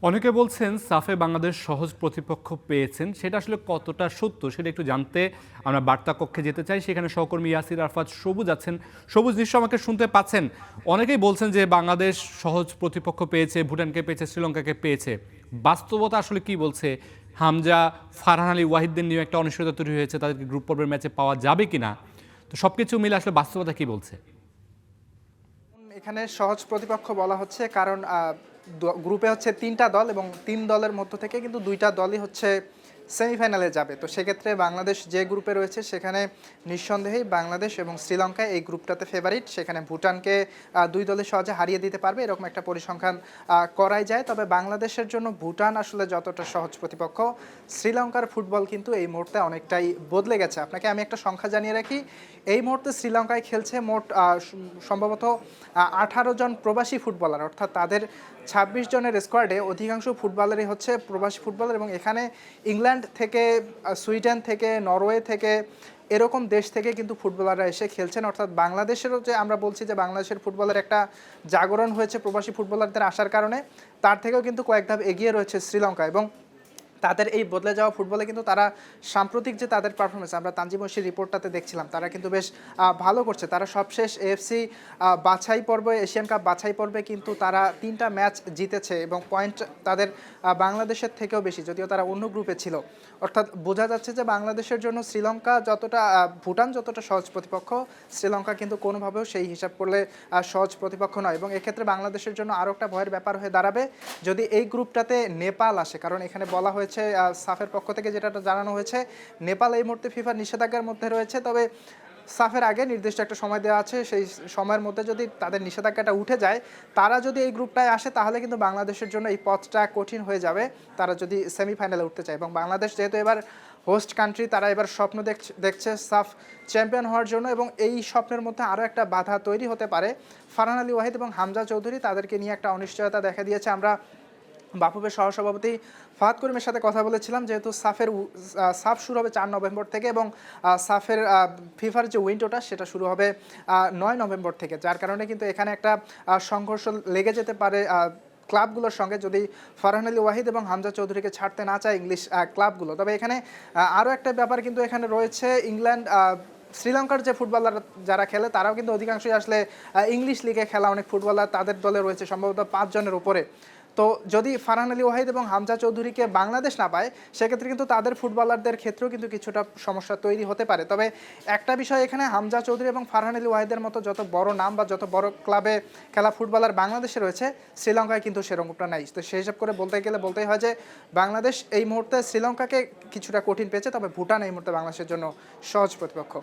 অনেকে বলছেন সাফে বাংলাদেশ সহজ প্রতিপক্ষ পেয়েছেন, সেটা আসলে কতটা সত্য সেটা একটু জানতে আমরা বার্তা কক্ষে যেতে চাই। সেখানে সহকর্মী ইয়াসির আরফাত সবুজ আছেন। সবুজ, নিশ্চয় আমাকে শুনতে পাচ্ছেন। অনেকেই বলছেন যে বাংলাদেশ সহজ প্রতিপক্ষ পেয়েছে, ভুটানকে পেয়েছে, শ্রীলঙ্কাকে পেয়েছে। বাস্তবতা আসলে কি বলছে? হামজা, ফারহান আলী ওয়াহিদদের নিয়ে একটা অনিশ্চয়তা তৈরি হয়েছে, তাদেরকে গ্রুপ পর্বের ম্যাচে পাওয়া যাবে কিনা। তো সবকিছু মিলে আসলে বাস্তবতা কি বলছে? এখানে সহজ প্রতিপক্ষ বলা হচ্ছে কারণ গ্রুপে হচ্ছে ৩টা দল এবং ৩ দলের মধ্য থেকে কিন্তু ২টা দলই হচ্ছে সেমিফাইনালে যাবে। তো সেক্ষেত্রে বাংলাদেশ যে গ্রুপে রয়েছে সেখানে নিঃসন্দেহেই বাংলাদেশ এবং শ্রীলঙ্কা এই গ্রুপটাতে ফেভারিট। সেখানে ভুটানকে ২ দলে সহজে হারিয়ে দিতে পারবে, এরকম একটা পরিসংখ্যান করাই যায়। তবে বাংলাদেশের জন্য ভুটান আসলে যতটা সহজ প্রতিপক্ষ, শ্রীলঙ্কার ফুটবল কিন্তু এই মুহূর্তে অনেকটাই বদলে গেছে। আপনাকে আমি একটা সংখ্যা জানিয়ে রাখি, এই মুহূর্তে শ্রীলঙ্কায় খেলছে মোট সম্ভবত ১৮ জন প্রবাসী ফুটবলার, অর্থাৎ তাদের ২৬ জনের স্কোয়াডে অধিকাংশ ফুটবলারই হচ্ছে প্রবাসী ফুটবলার। এবং এখানে ইংল্যান্ড থেকে, সুইডেন থেকে, নরওয়ে থেকে, এরকম দেশ থেকে কিন্তু ফুটবলাররা এসে খেলছেন। অর্থাৎ বাংলাদেশেরও যে আমরা বলছি যে বাংলাদেশের ফুটবলের একটা জাগরণ হয়েছে প্রবাসী ফুটবলারদের আসার কারণে, তার থেকেও কিন্তু কয়েক ধাপ এগিয়ে রয়েছে শ্রীলঙ্কা। এবং তাদের এই বদলে যাওয়া ফুটবলে কিন্তু তারা সাম্প্রতিক যে তাদের পারফরমেন্স, আমরা তানজিম ঐশীর রিপোর্টটাতে দেখছিলাম, তারা কিন্তু বেশ ভালো করছে। তারা সবশেষ এএফসি বাছাই পর্বে, এশিয়ান কাপ বাছাই পর্বে কিন্তু তারা 3টা ম্যাচ জিতেছে এবং পয়েন্ট তাদের বাংলাদেশের থেকেও বেশি, যদিও তারা অন্য গ্রুপে ছিল। অর্থাৎ বোঝা যাচ্ছে যে বাংলাদেশের জন্য শ্রীলঙ্কা যতটা, ভুটান যতটা সহজ প্রতিপক্ষ, শ্রীলঙ্কা কিন্তু কোনোভাবেও সেই হিসাব করলে সহজ প্রতিপক্ষ নয়। এবং এক্ষেত্রে বাংলাদেশের জন্য আরও একটা ভয়ের ব্যাপার হয়ে দাঁড়াবে যদি এই গ্রুপটাতে নেপাল আসে। কারণ এখানে বলা হয়েছে, সাফের পক্ষ থেকে যেটা জানানো হয়েছে, নেপাল এই মুহূর্তে ফিফার নিষেধাজ্ঞার মধ্যে রয়েছে। তবে সাফের আগে নির্দিষ্ট একটা সময় দেওয়া আছে, সেই সময়ের মধ্যে যদি তাদের নিষেধাজ্ঞাটা উঠে যায়, তারা যদি এই গ্রুপটায় আসে, তাহলে কিন্তু বাংলাদেশের জন্য এই পথটা কঠিন হয়ে যাবে, তারা যদি সেমিফাইনালে উঠতে চায়। এবং বাংলাদেশ যেহেতু এবার হোস্ট কান্ট্রি, তারা এবার স্বপ্ন দেখছে সাফ চ্যাম্পিয়ন হওয়ার জন্য। এবং এই স্বপ্নের মধ্যে আরও একটা বাধা তৈরি হতে পারে। ফারহান আলী ওয়াহিদ এবং হামজা চৌধুরী, তাদেরকে নিয়ে একটা অনিশ্চয়তা দেখা দিয়েছে। আমরা বাফুফের সহসভাপতি ফাহাদ করিমের সাথে কথা বলেছিলাম, যেহেতু সাফ শুরু হবে ৪ নভেম্বর থেকে এবং সাফের ফিফার যে উইন্ডোটা সেটা শুরু হবে ৯ নভেম্বর থেকে, যার কারণে কিন্তু এখানে একটা সংঘর্ষ লেগে যেতে পারে ক্লাবগুলোর সঙ্গে, যদি ফারহান আলী ওয়াহিদ এবং হামজা চৌধুরীকে ছাড়তে না চায় ইংলিশ ক্লাবগুলো। তবে এখানে আরও একটা ব্যাপার কিন্তু এখানে রয়েছে, ইংল্যান্ড, শ্রীলঙ্কার যে ফুটবলার যারা খেলে তারাও কিন্তু অধিকাংশই আসলে ইংলিশ লিগে খেলা অনেক ফুটবলার তাদের দলে রয়েছে, সম্ভবত ৫ জনের উপরে। তো যদি ফারহান আলী ওয়াহিদ এবং হামজা চৌধুরীকে বাংলাদেশ না পায়, সেক্ষেত্রে কিন্তু তাদের ফুটবলারদের ক্ষেত্রেও কিন্তু কিছুটা সমস্যা তৈরি হতে পারে। তবে একটা বিষয়, এখানে হামজা চৌধুরী এবং ফারহান আলী ওয়াহিদের মতো যত বড় নাম বা যত বড় ক্লাবে খেলা ফুটবলার বাংলাদেশে রয়েছে, শ্রীলঙ্কায় কিন্তু সেরকমটা নাই। তো সেই হিসাব করে বলতে গেলে বলতেই হয় যে বাংলাদেশ এই মুহূর্তে শ্রীলঙ্কাকে কিছুটা কঠিন পেয়েছে, তবে ভুটান এই মুহূর্তে বাংলাদেশের জন্য সহজ প্রতিপক্ষ।